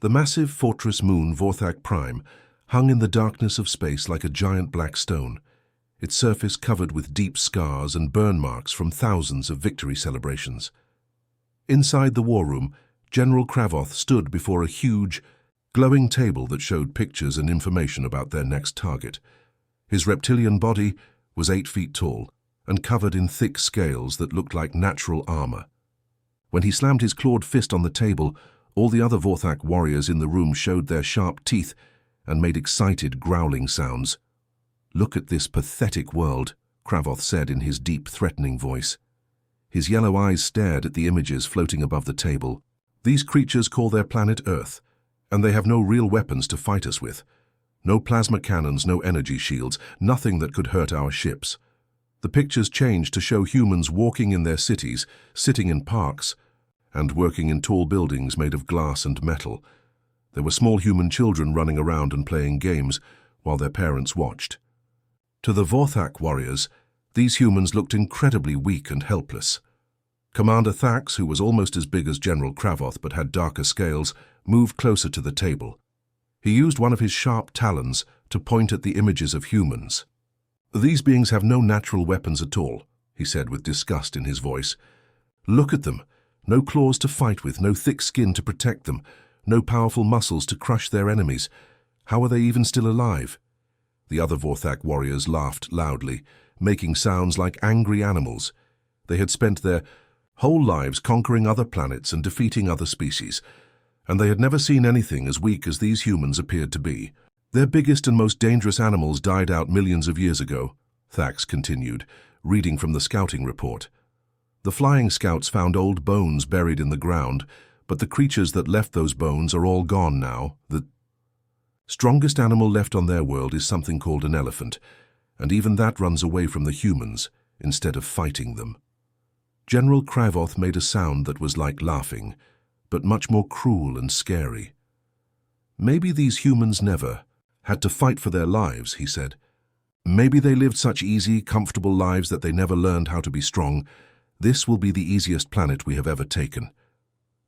The massive fortress moon Vorthak Prime hung in the darkness of space like a giant black stone, its surface covered with deep scars and burn marks from thousands of victory celebrations. Inside the war room, General Kravoth stood before a huge, glowing table that showed pictures and information about their next target. His reptilian body was 8 feet tall and covered in thick scales that looked like natural armor. When he slammed his clawed fist on the table, all the other Vorthak warriors in the room showed their sharp teeth and made excited, growling sounds. "Look at this pathetic world," Kravoth said in his deep, threatening voice. His yellow eyes stared at the images floating above the table. "These creatures call their planet Earth, and they have no real weapons to fight us with. No plasma cannons, no energy shields, nothing that could hurt our ships." The pictures changed to show humans walking in their cities, sitting in parks, and working in tall buildings made of glass and metal. There were small human children running around and playing games while their parents watched. To the Vorthak warriors, these humans looked incredibly weak and helpless. Commander Thax, who was almost as big as General Kravoth but had darker scales, moved closer to the table. He used one of his sharp talons to point at the images of humans. "These beings have no natural weapons at all," he said with disgust in his voice. "Look at them. No claws to fight with, no thick skin to protect them, no powerful muscles to crush their enemies. How are they even still alive?" The other Vorthak warriors laughed loudly, making sounds like angry animals. They had spent their whole lives conquering other planets and defeating other species, and they had never seen anything as weak as these humans appeared to be. "Their biggest and most dangerous animals died out millions of years ago," Thax continued, reading from the scouting report. "The flying scouts found old bones buried in the ground, but the creatures that left those bones are all gone now. The strongest animal left on their world is something called an elephant, and even that runs away from the humans instead of fighting them." General Kravoth made a sound that was like laughing, but much more cruel and scary. "Maybe these humans never had to fight for their lives," he said. "Maybe they lived such easy, comfortable lives that they never learned how to be strong. This will be the easiest planet we have ever taken."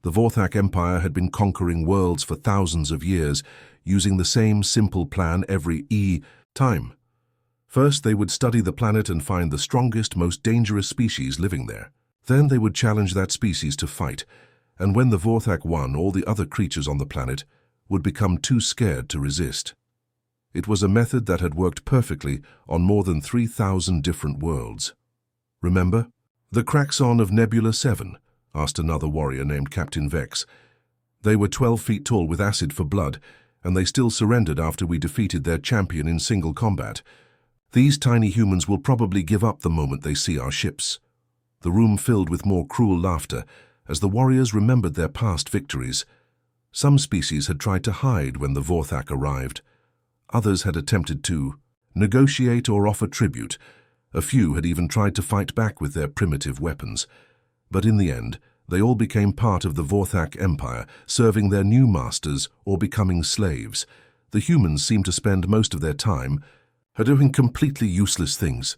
The Vorthak Empire had been conquering worlds for thousands of years, using the same simple plan every time. First, they would study the planet and find the strongest, most dangerous species living there. Then they would challenge that species to fight, and when the Vorthak won, all the other creatures on the planet would become too scared to resist. It was a method that had worked perfectly on more than 3,000 different worlds. "Remember the Kraxon of Nebula 7? Asked another warrior named Captain Vex. "They were 12 feet tall with acid for blood, and they still surrendered after we defeated their champion in single combat. These tiny humans will probably give up the moment they see our ships." The room filled with more cruel laughter as the warriors remembered their past victories. Some species had tried to hide when the Vorthak arrived. Others had attempted to negotiate or offer tribute. A few had even tried to fight back with their primitive weapons. But in the end, they all became part of the Vorthak Empire, serving their new masters or becoming slaves. The humans seemed to spend most of their time doing completely useless things,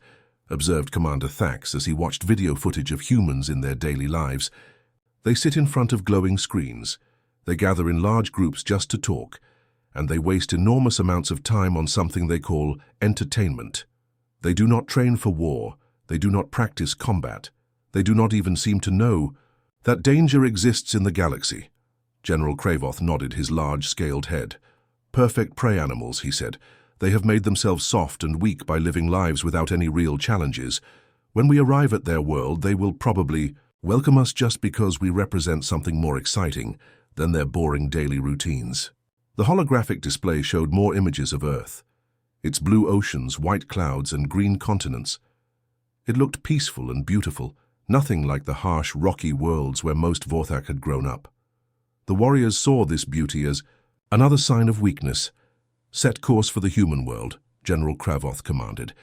observed Commander Thax as he watched video footage of humans in their daily lives. They sit in front of glowing screens. They gather in large groups just to talk, and they waste enormous amounts of time on something they call entertainment. They do not train for war. They do not practice combat. They do not even seem to know that danger exists in the galaxy. General Kravoth nodded his large-scaled head. "Perfect prey animals," he said. "They have made themselves soft and weak by living lives without any real challenges. When we arrive at their world, they will probably welcome us just because we represent something more exciting than their boring daily routines." The holographic display showed more images of Earth, its blue oceans, white clouds, and green continents. It looked peaceful and beautiful, nothing like the harsh, rocky worlds where most Vorthak had grown up. The warriors saw this beauty as another sign of weakness. "Set course for the human world," General Kravoth commanded.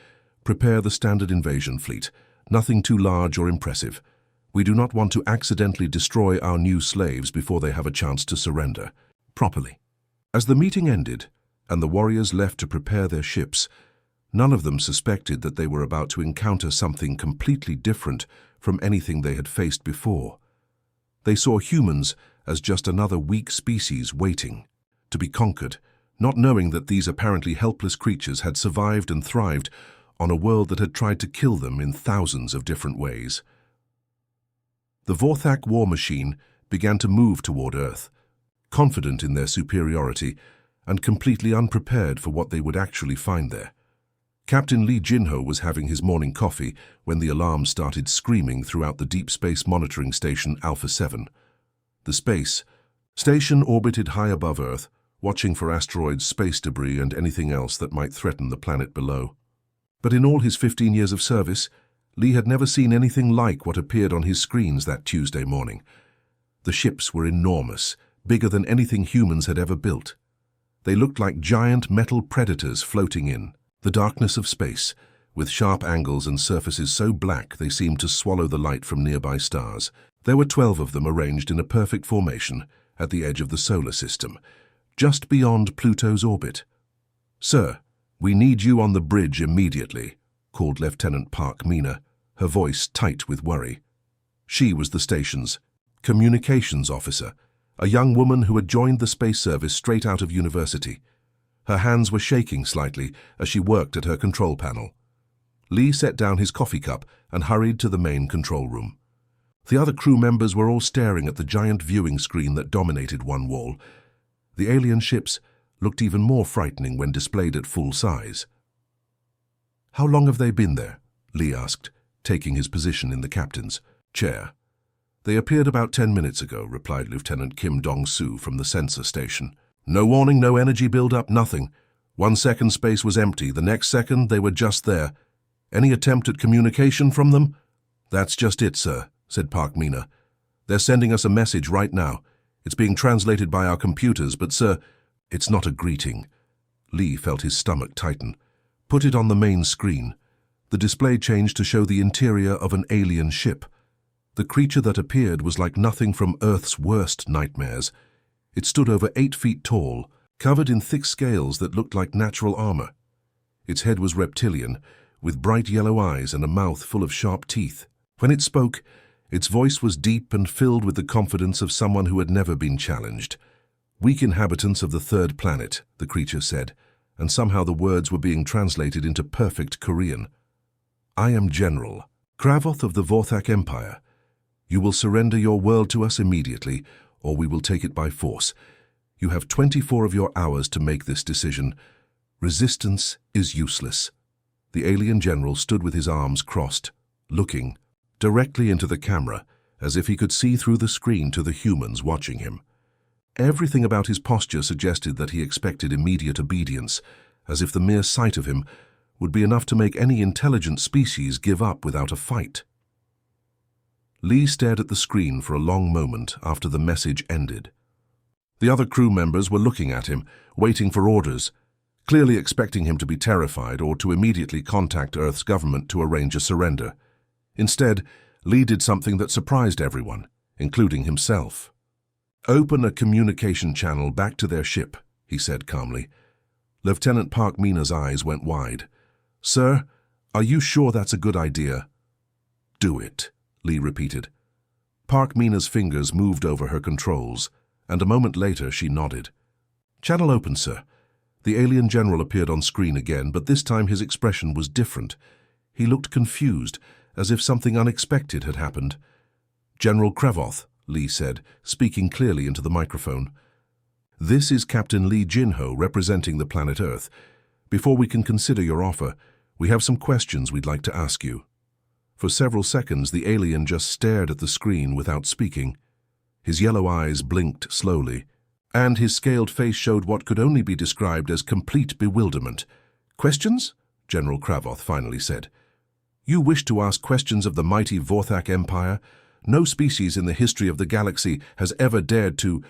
"Prepare the standard invasion fleet. Nothing too large or impressive. We do not want to accidentally destroy our new slaves before they have a chance to surrender properly." As the meeting ended, and the warriors left to prepare their ships, none of them suspected that they were about to encounter something completely different from anything they had faced before. They saw humans as just another weak species waiting to be conquered, not knowing that these apparently helpless creatures had survived and thrived on a world that had tried to kill them in thousands of different ways. The Vorthak war machine began to move toward Earth, confident in their superiority and completely unprepared for what they would actually find there. Captain Lee Jinho was having his morning coffee when the alarm started screaming throughout the Deep Space Monitoring Station Alpha 7. The space station orbited high above Earth, watching for asteroids, space debris, and anything else that might threaten the planet below. But in all his 15 years of service, Lee had never seen anything like what appeared on his screens that Tuesday morning. The ships were enormous, bigger than anything humans had ever built. They looked like giant metal predators floating in the darkness of space, with sharp angles and surfaces so black they seemed to swallow the light from nearby stars. There were 12 of them arranged in a perfect formation at the edge of the solar system, just beyond Pluto's orbit. "Sir, we need you on the bridge immediately," called Lieutenant Park Mina, her voice tight with worry. She was the station's communications officer, a young woman who had joined the space service straight out of university. Her hands were shaking slightly as she worked at her control panel. Lee set down his coffee cup and hurried to the main control room. The other crew members were all staring at the giant viewing screen that dominated one wall. The alien ships looked even more frightening when displayed at full size. "How long have they been there?" Lee asked, taking his position in the captain's chair. "They appeared about 10 minutes ago," replied Lieutenant Kim Dong-soo from the sensor station. "No warning, no energy build-up, nothing. 1 second space was empty, the next second they were just there. Any attempt at communication from them?" "That's just it, sir," said Park Mina. "They're sending us a message right now. It's being translated by our computers, but sir, it's not a greeting." Lee felt his stomach tighten. "Put it on the main screen." The display changed to show the interior of an alien ship. The creature that appeared was like nothing from Earth's worst nightmares. It stood over 8 feet tall, covered in thick scales that looked like natural armor. Its head was reptilian, with bright yellow eyes and a mouth full of sharp teeth. When it spoke, its voice was deep and filled with the confidence of someone who had never been challenged. "Weak inhabitants of the third planet," the creature said, and somehow the words were being translated into perfect Korean. "I am General Kravoth of the Vorthak Empire. You will surrender your world to us immediately, or we will take it by force. You have 24 of your hours to make this decision. Resistance is useless." The alien general stood with his arms crossed, looking directly into the camera, as if he could see through the screen to the humans watching him. Everything about his posture suggested that he expected immediate obedience, as if the mere sight of him would be enough to make any intelligent species give up without a fight. Lee stared at the screen for a long moment after the message ended. The other crew members were looking at him, waiting for orders, clearly expecting him to be terrified or to immediately contact Earth's government to arrange a surrender. Instead, Lee did something that surprised everyone, including himself. "Open a communication channel back to their ship," he said calmly. Lieutenant Park Mina's eyes went wide. "Sir, are you sure that's a good idea?" "Do it," Lee repeated. Park Mina's fingers moved over her controls, and a moment later she nodded. "Channel open, sir." The alien general appeared on screen again, but this time his expression was different. He looked confused, as if something unexpected had happened. "General Kravoth," Lee said, speaking clearly into the microphone. "This is Captain Lee Jinho representing the planet Earth. Before we can consider your offer, we have some questions we'd like to ask you." For several seconds, the alien just stared at the screen without speaking. His yellow eyes blinked slowly, and his scaled face showed what could only be described as complete bewilderment. "Questions?" General Kravoth finally said. "You wish to ask questions of the mighty Vorthak Empire? No species in the history of the galaxy has ever dared to...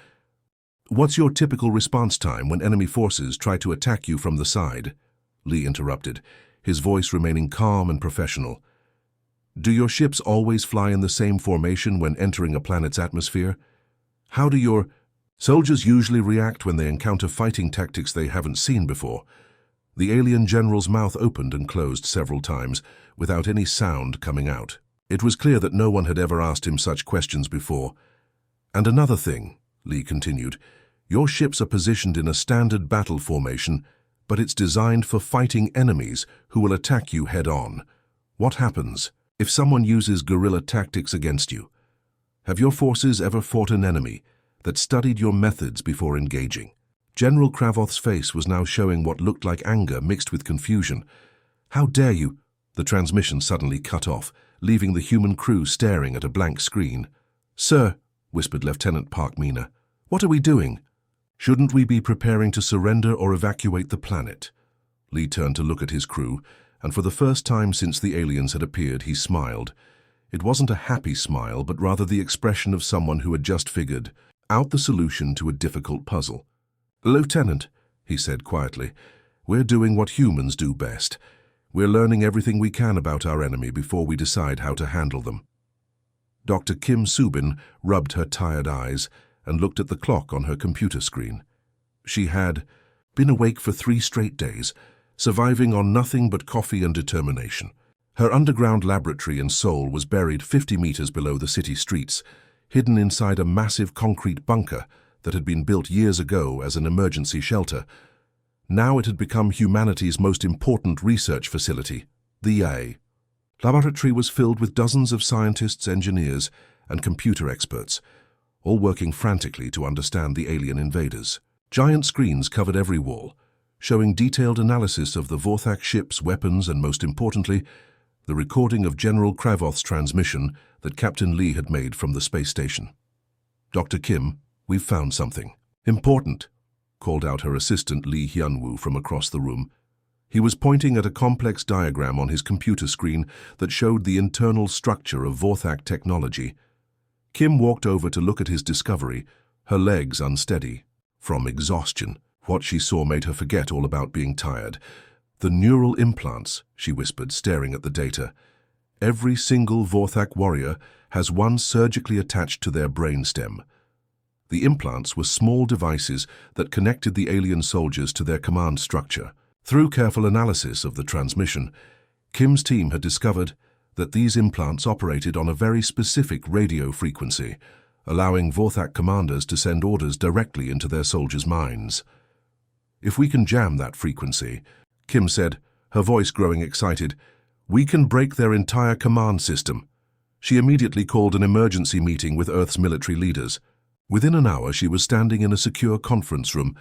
What's your typical response time when enemy forces try to attack you from the side?" Lee interrupted, his voice remaining calm and professional. "Do your ships always fly in the same formation when entering a planet's atmosphere? How do your soldiers usually react when they encounter fighting tactics they haven't seen before?" The alien general's mouth opened and closed several times, without any sound coming out. It was clear that no one had ever asked him such questions before. "And another thing," Lee continued. Your ships are positioned in a standard battle formation, but it's designed for fighting enemies who will attack you head-on. What happens if someone uses guerrilla tactics against you? Have your forces ever fought an enemy that studied your methods before engaging? General Kravoth's face was now showing what looked like anger mixed with confusion. How dare you? The transmission suddenly cut off, leaving the human crew staring at a blank screen. Sir, whispered Lieutenant Parkmena, what are we doing? Shouldn't we be preparing to surrender or evacuate the planet? Lee turned to look at his crew, and for the first time since the aliens had appeared, he smiled. It wasn't a happy smile, but rather the expression of someone who had just figured out the solution to a difficult puzzle. Lieutenant, he said quietly, we're doing what humans do best. We're learning everything we can about our enemy before we decide how to handle them. Dr. Kim Subin rubbed her tired eyes and looked at the clock on her computer screen. She had been awake for 3 straight days, surviving on nothing but coffee and determination. Her underground laboratory in Seoul was buried 50 meters below the city streets, hidden inside a massive concrete bunker that had been built years ago as an emergency shelter. Now it had become humanity's most important research facility, the laboratory was filled with dozens of scientists, engineers, and computer experts, all working frantically to understand the alien invaders. Giant screens covered every wall, showing detailed analysis of the Vorthak ships, weapons, and most importantly, the recording of General Kravoth's transmission that Captain Lee had made from the space station. Dr. Kim, we've found something important, called out her assistant Lee Hyunwoo from across the room. He was pointing at a complex diagram on his computer screen that showed the internal structure of Vorthak technology. Kim walked over to look at his discovery, her legs unsteady from exhaustion. What she saw made her forget all about being tired. The neural implants, she whispered, staring at the data. Every single Vorthak warrior has one surgically attached to their brainstem. The implants were small devices that connected the alien soldiers to their command structure. Through careful analysis of the transmission, Kim's team had discovered that these implants operated on a very specific radio frequency, allowing Vorthak commanders to send orders directly into their soldiers' minds. If we can jam that frequency, Kim said, her voice growing excited, we can break their entire command system. She immediately called an emergency meeting with Earth's military leaders. Within an hour, she was standing in a secure conference room,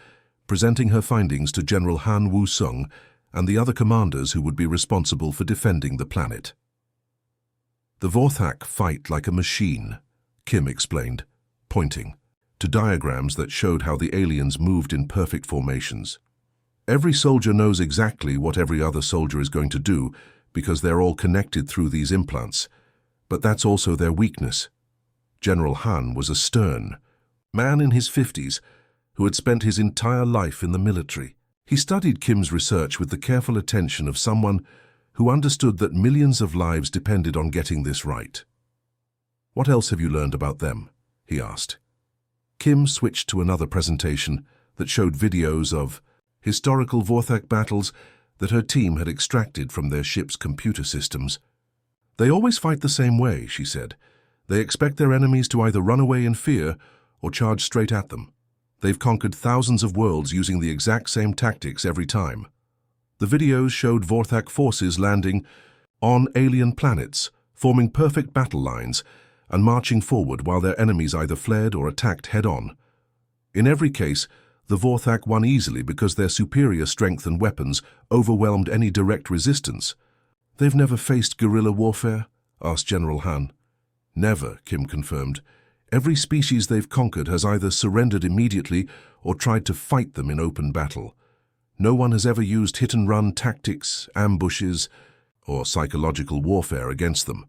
presenting her findings to General Han Woo-sung and the other commanders who would be responsible for defending the planet. The Vorthak fight like a machine, Kim explained, pointing to diagrams that showed how the aliens moved in perfect formations. Every soldier knows exactly what every other soldier is going to do because they're all connected through these implants, but that's also their weakness. General Han was a stern man in his 50s who had spent his entire life in the military. He studied Kim's research with the careful attention of someone who understood that millions of lives depended on getting this right. What else have you learned about them? He asked. Kim switched to another presentation that showed videos of historical Vorthak battles that her team had extracted from their ship's computer systems. They always fight the same way, she said. They expect their enemies to either run away in fear or charge straight at them. They've conquered thousands of worlds using the exact same tactics every time. The videos showed Vorthak forces landing on alien planets, forming perfect battle lines, and marching forward while their enemies either fled or attacked head-on. In every case, the Vorthak won easily because their superior strength and weapons overwhelmed any direct resistance. They've never faced guerrilla warfare? Asked General Han. Never, Kim confirmed. Every species they've conquered has either surrendered immediately or tried to fight them in open battle. No one has ever used hit-and-run tactics, ambushes, or psychological warfare against them.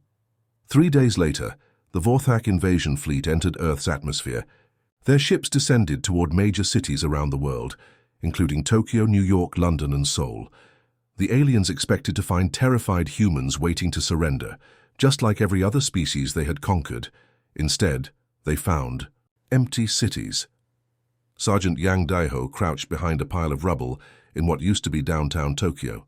3 days later, the Vorthak invasion fleet entered Earth's atmosphere. Their ships descended toward major cities around the world, including Tokyo, New York, London, and Seoul. The aliens expected to find terrified humans waiting to surrender, just like every other species they had conquered. Instead, they found empty cities. Sergeant Yang Daiho crouched behind a pile of rubble in what used to be downtown Tokyo.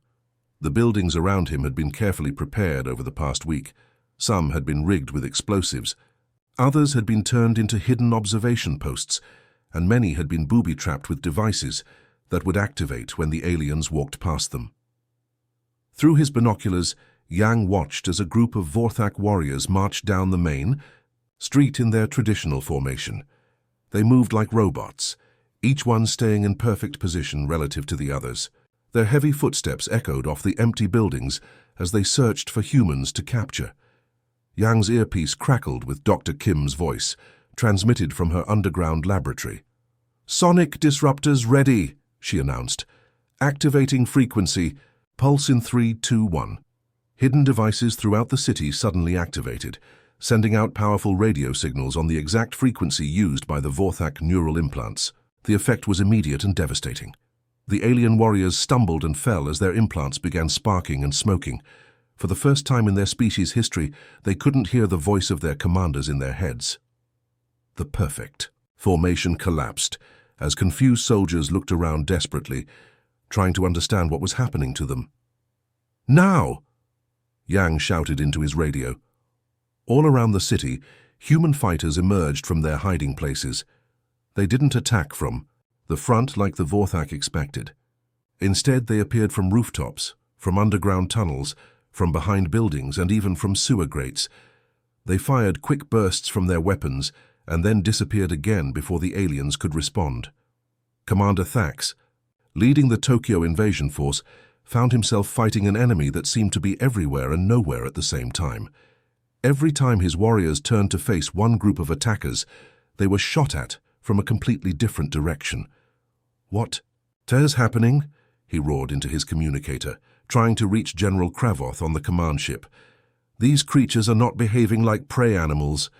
The buildings around him had been carefully prepared over the past week. Some had been rigged with explosives. Others had been turned into hidden observation posts, and many had been booby-trapped with devices that would activate when the aliens walked past them. Through his binoculars, Yang watched as a group of Vorthak warriors marched down the main street in their traditional formation. They moved like robots, each one staying in perfect position relative to the others. Their heavy footsteps echoed off the empty buildings as they searched for humans to capture. Yang's earpiece crackled with Dr. Kim's voice, transmitted from her underground laboratory. "Sonic disruptors ready," she announced. "Activating frequency, pulse in 3, 2, 1. Hidden devices throughout the city suddenly activated, sending out powerful radio signals on the exact frequency used by the Vorthak neural implants. The effect was immediate and devastating. The alien warriors stumbled and fell as their implants began sparking and smoking. For the first time in their species' history, they couldn't hear the voice of their commanders in their heads. The perfect formation collapsed as confused soldiers looked around desperately, trying to understand what was happening to them. "Now!" Yang shouted into his radio. All around the city, human fighters emerged from their hiding places. They didn't attack from the front like the Vorthak expected. Instead, they appeared from rooftops, from underground tunnels, from behind buildings, and even from sewer grates. They fired quick bursts from their weapons and then disappeared again before the aliens could respond. Commander Thax, leading the Tokyo invasion force, found himself fighting an enemy that seemed to be everywhere and nowhere at the same time. Every time his warriors turned to face one group of attackers, they were shot at from a completely different direction. "What is happening?" he roared into his communicator, trying to reach General Kravoth on the command ship. "These creatures are not behaving like prey animals."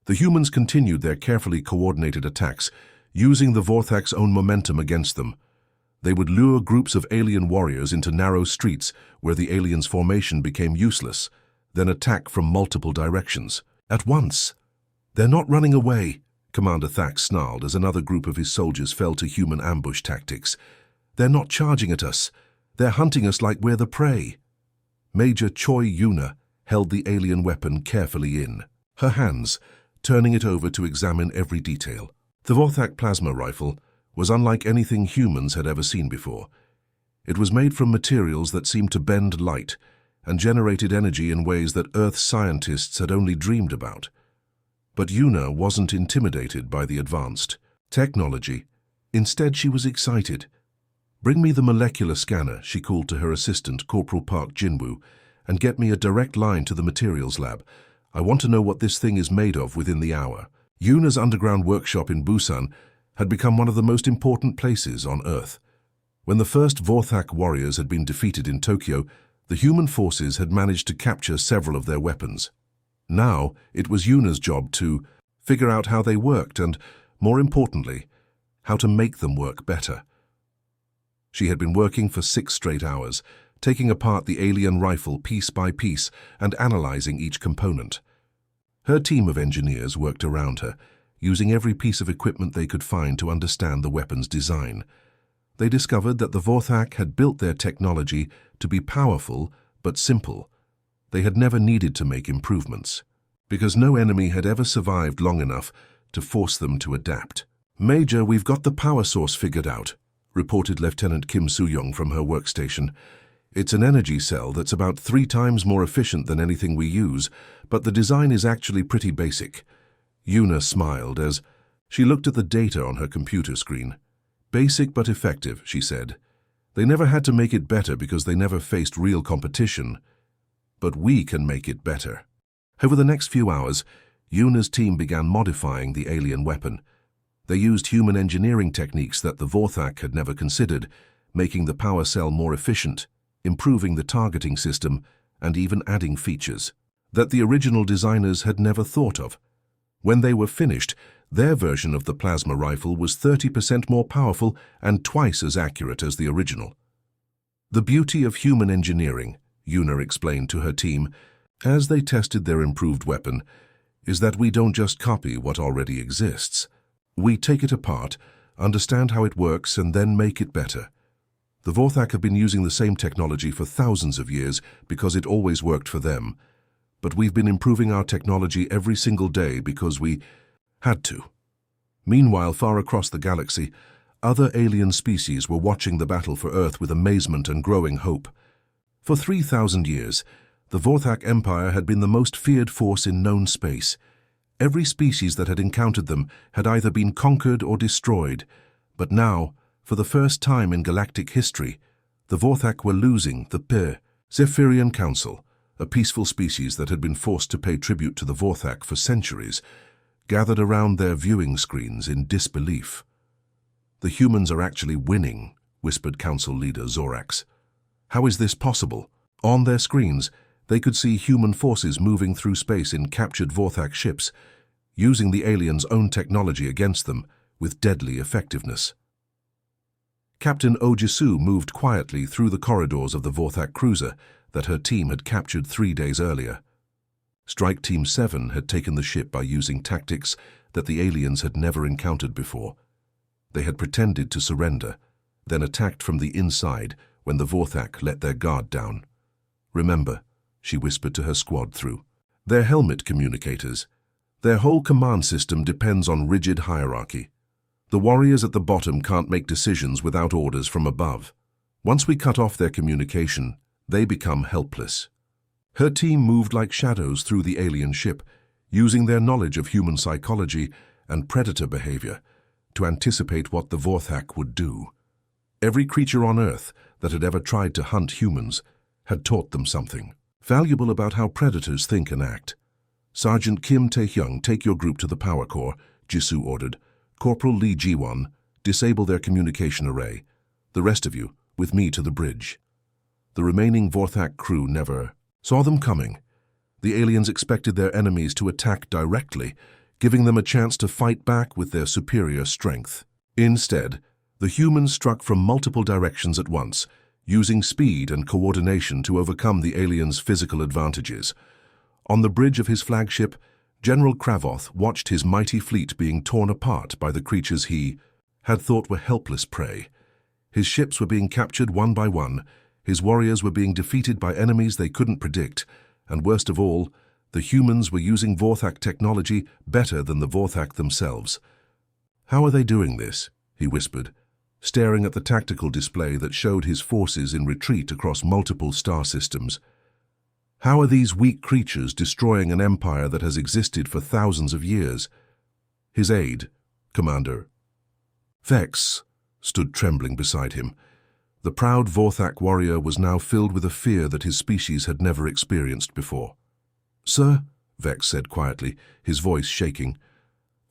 The humans continued their carefully coordinated attacks, using the Vorthak's own momentum against them. They would lure groups of alien warriors into narrow streets where the aliens' formation became useless, then attack from multiple directions at once. "They're not running away," Commander Thax snarled as another group of his soldiers fell to human ambush tactics. "They're not charging at us. They're hunting us like we're the prey." Major Choi Yuna held the alien weapon carefully in her hands, turning it over to examine every detail. The Vorthak plasma rifle was unlike anything humans had ever seen before. It was made from materials that seemed to bend light and generated energy in ways that Earth scientists had only dreamed about. But Yuna wasn't intimidated by the advanced technology. Instead, she was excited. "Bring me the molecular scanner," she called to her assistant, Corporal Park Jinwoo, "and get me a direct line to the materials lab. I want to know what this thing is made of within the hour." Yuna's underground workshop in Busan had become one of the most important places on Earth. When the first Vorthak warriors had been defeated in Tokyo, the human forces had managed to capture several of their weapons. Now, it was Yuna's job to figure out how they worked and, more importantly, how to make them work better. She had been working for 6 straight hours, taking apart the alien rifle piece by piece and analyzing each component. Her team of engineers worked around her, using every piece of equipment they could find to understand the weapon's design. They discovered that the Vorthak had built their technology to be powerful but simple. They had never needed to make improvements, because no enemy had ever survived long enough to force them to adapt. "Major, we've got the power source figured out," reported Lieutenant Kim Soo-young from her workstation. "It's an energy cell that's about 3 times more efficient than anything we use, but the design is actually pretty basic." Yuna smiled as she looked at the data on her computer screen. "Basic but effective," she said. "They never had to make it better because they never faced real competition. But we can make it better." Over the next few hours, Yuna's team began modifying the alien weapon. They used human engineering techniques that the Vorthak had never considered, making the power cell more efficient, improving the targeting system, and even adding features that the original designers had never thought of. When they were finished, their version of the plasma rifle was 30% more powerful and twice as accurate as the original. "The beauty of human engineering," Yuna explained to her team, as they tested their improved weapon, "is that we don't just copy what already exists. We take it apart, understand how it works, and then make it better." The Vorthak have been using the same technology for thousands of years because it always worked for them. but we've been improving our technology every single day because we had to. Meanwhile, far across the galaxy, other alien species were watching the battle for Earth with amazement and growing hope. For 3,000 years, the Vorthak Empire had been the most feared force in known space. Every species that had encountered them had either been conquered or destroyed, but now, for the first time in galactic history, the Vorthak were losing the Zephyrian Council, a peaceful species that had been forced to pay tribute to the Vorthak for centuries, gathered around their viewing screens in disbelief. "The humans are actually winning," whispered Council leader Zorax. "How is this possible?" On their screens, they could see human forces moving through space in captured Vorthak ships, using the aliens' own technology against them with deadly effectiveness. Captain Ojisu moved quietly through the corridors of the Vorthak cruiser that her team had captured 3 days earlier. Strike Team 7 had taken the ship by using tactics that the aliens had never encountered before. They had pretended to surrender, then attacked from the inside when the Vorthak let their guard down. "Remember," she whispered to her squad through their helmet communicators, "their whole command system depends on rigid hierarchy. The warriors at the bottom can't make decisions without orders from above. Once we cut off their communication, they become helpless." Her team moved like shadows through the alien ship, using their knowledge of human psychology and predator behavior to anticipate what the Vorthak would do. Every creature on Earth that had ever tried to hunt humans had taught them something valuable about how predators think and act. "Sergeant Kim Taehyung, take your group to the power core," Jisoo ordered. "Corporal Lee Ji-won, disable their communication array. The rest of you, with me to the bridge." The remaining Vorthak crew never saw them coming. The aliens expected their enemies to attack directly, giving them a chance to fight back with their superior strength. Instead, the humans struck from multiple directions at once, using speed and coordination to overcome the aliens' physical advantages. On the bridge of his flagship, General Kravoth watched his mighty fleet being torn apart by the creatures he had thought were helpless prey. His ships were being captured one by one, his warriors were being defeated by enemies they couldn't predict, and worst of all, the humans were using Vorthak technology better than the Vorthak themselves. "How are they doing this?" he whispered, staring at the tactical display that showed his forces in retreat across multiple star systems. "How are these weak creatures destroying an empire that has existed for thousands of years?" His aide, Commander Vex, stood trembling beside him. The proud Vorthak warrior was now filled with a fear that his species had never experienced before. "Sir," Vex said quietly, his voice shaking,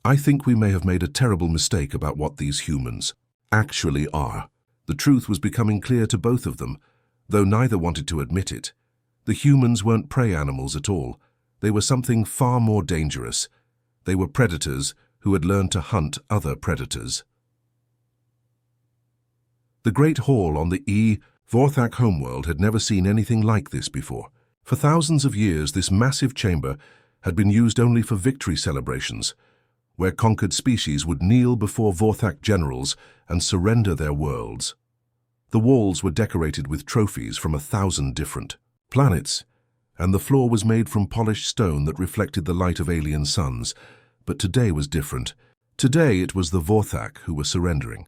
"I think we may have made a terrible mistake about what these humans actually are." The truth was becoming clear to both of them, though neither wanted to admit it. The humans weren't prey animals at all. They were something far more dangerous. They were predators who had learned to hunt other predators. The Great Hall on the Vorthak homeworld had never seen anything like this before. For thousands of years, this massive chamber had been used only for victory celebrations, where conquered species would kneel before Vorthak generals and surrender their worlds. The walls were decorated with trophies from 1,000 different planets, and the floor was made from polished stone that reflected the light of alien suns. But today was different. Today it was the Vorthak who were surrendering.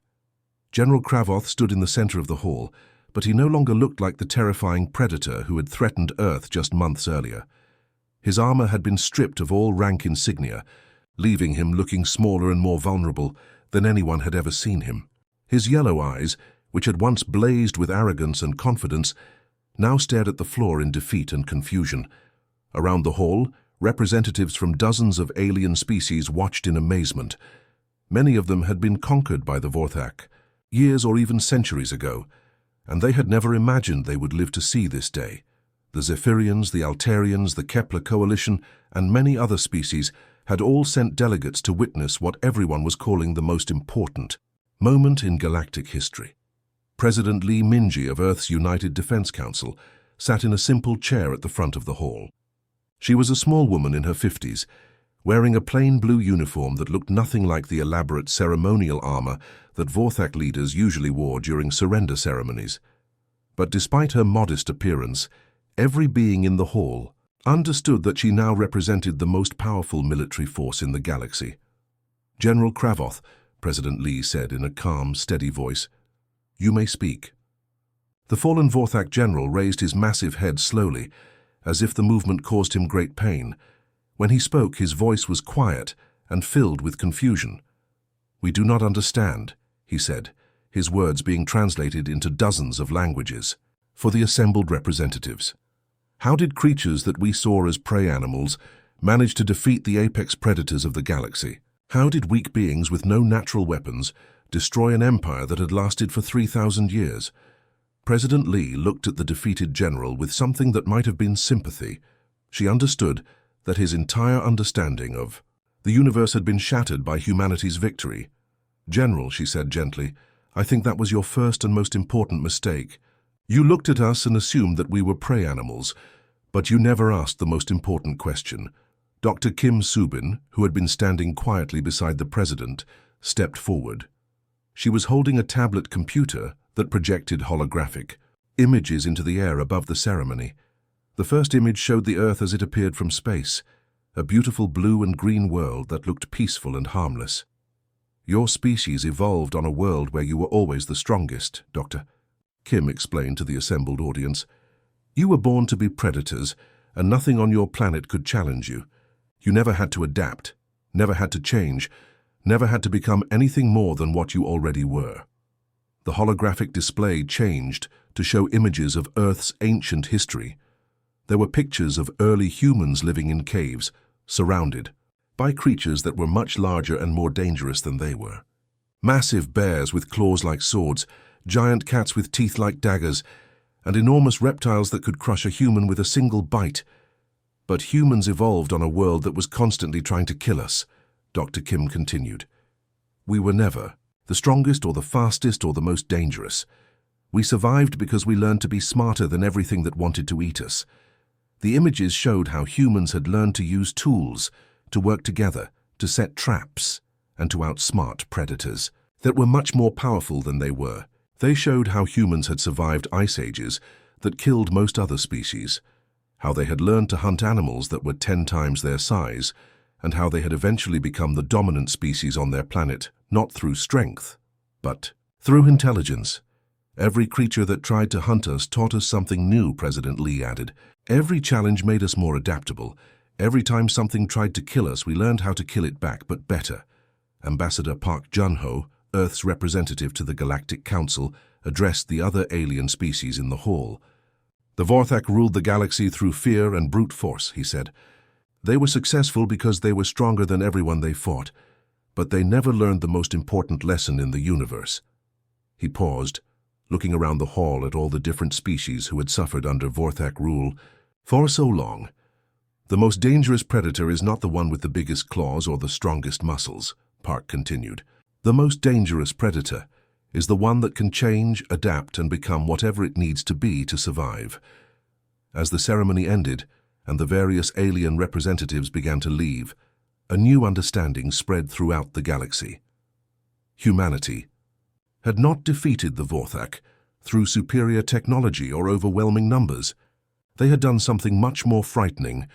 General Kravoth stood in the center of the hall, but he no longer looked like the terrifying predator who had threatened Earth just months earlier. His armor had been stripped of all rank insignia, leaving him looking smaller and more vulnerable than anyone had ever seen him. His yellow eyes, which had once blazed with arrogance and confidence, now stared at the floor in defeat and confusion. Around the hall, representatives from dozens of alien species watched in amazement. Many of them had been conquered by the Vorthak, years or even centuries ago, and they had never imagined they would live to see this day. The Zephyrians, the Altarians, the Kepler Coalition, and many other species had all sent delegates to witness what everyone was calling the most important moment in galactic history. President Lee Minji of Earth's United Defense Council sat in a simple chair at the front of the hall. She was a small woman in her 50s, wearing a plain blue uniform that looked nothing like the elaborate ceremonial armor that Vorthak leaders usually wore during surrender ceremonies. But despite her modest appearance, every being in the hall understood that she now represented the most powerful military force in the galaxy. "General Kravoth," President Lee said in a calm, steady voice, "you may speak." The fallen Vorthak general raised his massive head slowly, as if the movement caused him great pain. When he spoke, his voice was quiet and filled with confusion. "We do not understand," he said, his words being translated into dozens of languages. For the assembled representatives, how did creatures that we saw as prey animals manage to defeat the apex predators of the galaxy? How did weak beings with no natural weapons destroy an empire that had lasted for 3,000 years? President Lee looked at the defeated general with something that might have been sympathy. She understood that his entire understanding of the universe had been shattered by humanity's victory. "General," she said gently, "I think that was your first and most important mistake. You looked at us and assumed that we were prey animals, but you never asked the most important question." Dr. Kim Subin, who had been standing quietly beside the president, stepped forward. She was holding a tablet computer that projected holographic images into the air above the ceremony. The first image showed the Earth as it appeared from space, a beautiful blue and green world that looked peaceful and harmless. "Your species evolved on a world where you were always the strongest, Doctor," Kim explained to the assembled audience. "You were born to be predators, and nothing on your planet could challenge you. You never had to adapt, never had to change, never had to become anything more than what you already were." The holographic display changed to show images of Earth's ancient history. There were pictures of early humans living in caves, surrounded by creatures that were much larger and more dangerous than they were. Massive bears with claws like swords, giant cats with teeth like daggers, and enormous reptiles that could crush a human with a single bite. "But humans evolved on a world that was constantly trying to kill us," Dr. Kim continued. "We were never the strongest or the fastest or the most dangerous. We survived because we learned to be smarter than everything that wanted to eat us." The images showed how humans had learned to use tools, to work together, to set traps, and to outsmart predators that were much more powerful than they were. They showed how humans had survived ice ages that killed most other species, how they had learned to hunt animals that were 10 times their size, and how they had eventually become the dominant species on their planet, not through strength, but through intelligence. "Every creature that tried to hunt us taught us something new," President Lee added. "Every challenge made us more adaptable. Every time something tried to kill us, we learned how to kill it back, but better." Ambassador Park Jun-ho, Earth's representative to the Galactic Council, addressed the other alien species in the hall. "The Vorthak ruled the galaxy through fear and brute force," he said. "They were successful because they were stronger than everyone they fought, but they never learned the most important lesson in the universe." He paused, looking around the hall at all the different species who had suffered under Vorthak rule for so long. "The most dangerous predator is not the one with the biggest claws or the strongest muscles," Park continued. "The most dangerous predator is the one that can change, adapt, and become whatever it needs to be to survive." As the ceremony ended and the various alien representatives began to leave, a new understanding spread throughout the galaxy. Humanity had not defeated the Vorthak through superior technology or overwhelming numbers. They had done something much more frightening.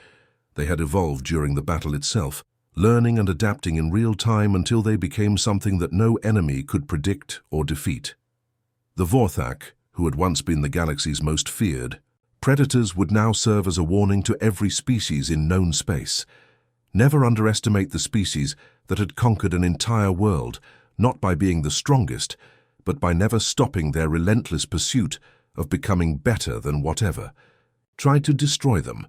They had evolved during the battle itself, learning and adapting in real time until they became something that no enemy could predict or defeat. The Vorthak, who had once been the galaxy's most feared predators, would now serve as a warning to every species in known space. Never underestimate the species that had conquered an entire world, not by being the strongest, but by never stopping their relentless pursuit of becoming better than whatever tried to destroy them.